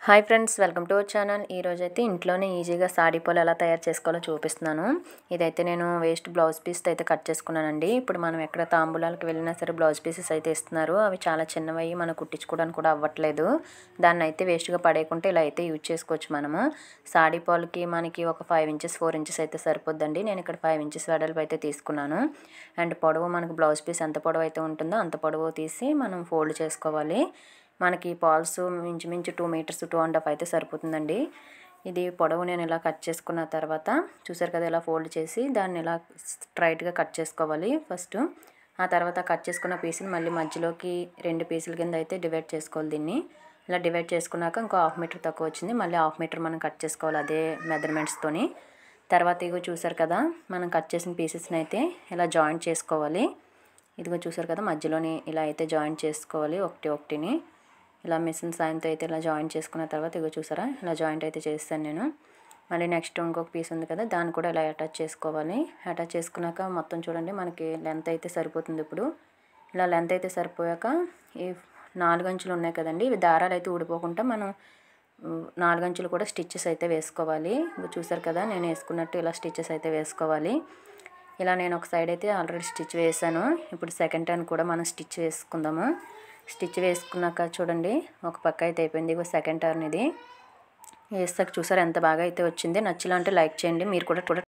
Hi friends, welcome to our channel. ఈరోజైతే ఇంట్లోనే ఈజీగా సాడీ పోలు ఎలా తయారు చేసుకోవాలో చూపిస్తున్నాను. ఇదైతే నేను వేస్ట్ బ్లౌజ్ పీస్ అయితే కట్ చేసుకున్నానండి. ఇప్పుడు మనం ఎక్కడ తాంబూలాలకు వెళ్ళినా సరే బ్లౌజ్ పీసెస్ అయితే ఇస్తున్నారు. అవి చాలా చిన్నవి, మనం కుట్టించుకోవడానికి కూడా అవ్వట్లేదు. దాన్ని అయితే వేస్ట్గా పడేయకుంటే ఇలా అయితే యూజ్ చేసుకోవచ్చు మనము. సాడీ పోల్కి మనకి ఒక 5 ఇంచెస్ 4 ఇంచెస్ అయితే సరిపోద్దండి. నేను ఇక్కడ 5 ఇంచెస్ వెడల్పు అయితే తీసుకున్నాను. అండ్ పొడవు మనకు బ్లౌజ్ పీస్ ఎంత పొడవు అయితే ఉంటుందో అంత పొడవు తీసి మనం ఫోల్డ్ చేసుకోవాలి. మనకి పాల్స్ ఇంచుమించు 2 మీటర్స్ 2.5 అయితే సరిపోతుందండి. ఇది పొడవు నేను ఇలా కట్ చేసుకున్న తర్వాత చూసారు కదా, ఇలా ఫోల్డ్ చేసి దాన్ని ఇలా స్ట్రైట్గా కట్ చేసుకోవాలి ఫస్ట్. ఆ తర్వాత కట్ చేసుకున్న పీసులు మళ్ళీ మధ్యలోకి 2 పీసుల కింద అయితే డివైడ్ చేసుకోవాలి. దీన్ని ఇలా డివైడ్ చేసుకున్నాక ఇంకో 1/2 మీటర్ తక్కువ వచ్చింది, మళ్ళీ 1/2 మీటర్ మనం కట్ చేసుకోవాలి అదే మెజర్మెంట్స్తోని. తర్వాత ఇగో చూసారు కదా, మనం కట్ చేసిన పీసెస్ని అయితే ఇలా జాయింట్ చేసుకోవాలి. ఇదిగో చూసారు కదా, మధ్యలోని ఇలా అయితే జాయింట్ చేసుకోవాలి ఒకటిని. ఇలా మిషన్ సాయంతో అయితే ఇలా జాయింట్ చేసుకున్న తర్వాత ఇగో చూసారా, ఇలా జాయింట్ అయితే చేస్తాను నేను. మళ్ళీ నెక్స్ట్ ఇంకొక పీస్ ఉంది కదా, దాన్ని కూడా ఇలా అటాచ్ చేసుకోవాలి. అటాచ్ చేసుకున్నాక మొత్తం చూడండి మనకి లెంత్ అయితే సరిపోతుంది. ఇప్పుడు ఇలా లెంత్ అయితే సరిపోయాక ఈ 4 అంచులు ఉన్నాయి కదండి, ఇవి దారాలు అయితే ఊడిపోకుండా మనం 4 అంచులు కూడా స్టిచ్చెస్ అయితే వేసుకోవాలి. ఇవి చూసారు కదా, నేను వేసుకున్నట్టు ఇలా స్టిచ్చెస్ అయితే వేసుకోవాలి. ఇలా నేను ఒక సైడ్ అయితే ఆల్రెడీ స్టిచ్ వేసాను. ఇప్పుడు సెకండ్ టర్న్ కూడా మనం స్టిచ్ వేసుకుందాము. స్టిచ్ వేసుకున్నాక చూడండి ఒక పక్క అయితే అయిపోయింది. ఇగో సెకండ్ టర్న్ ఇది వేస్తాక చూసారు ఎంత బాగా అయితే వచ్చింది. నచ్చిలా అంటే లైక్ చేయండి. మీరు కూడా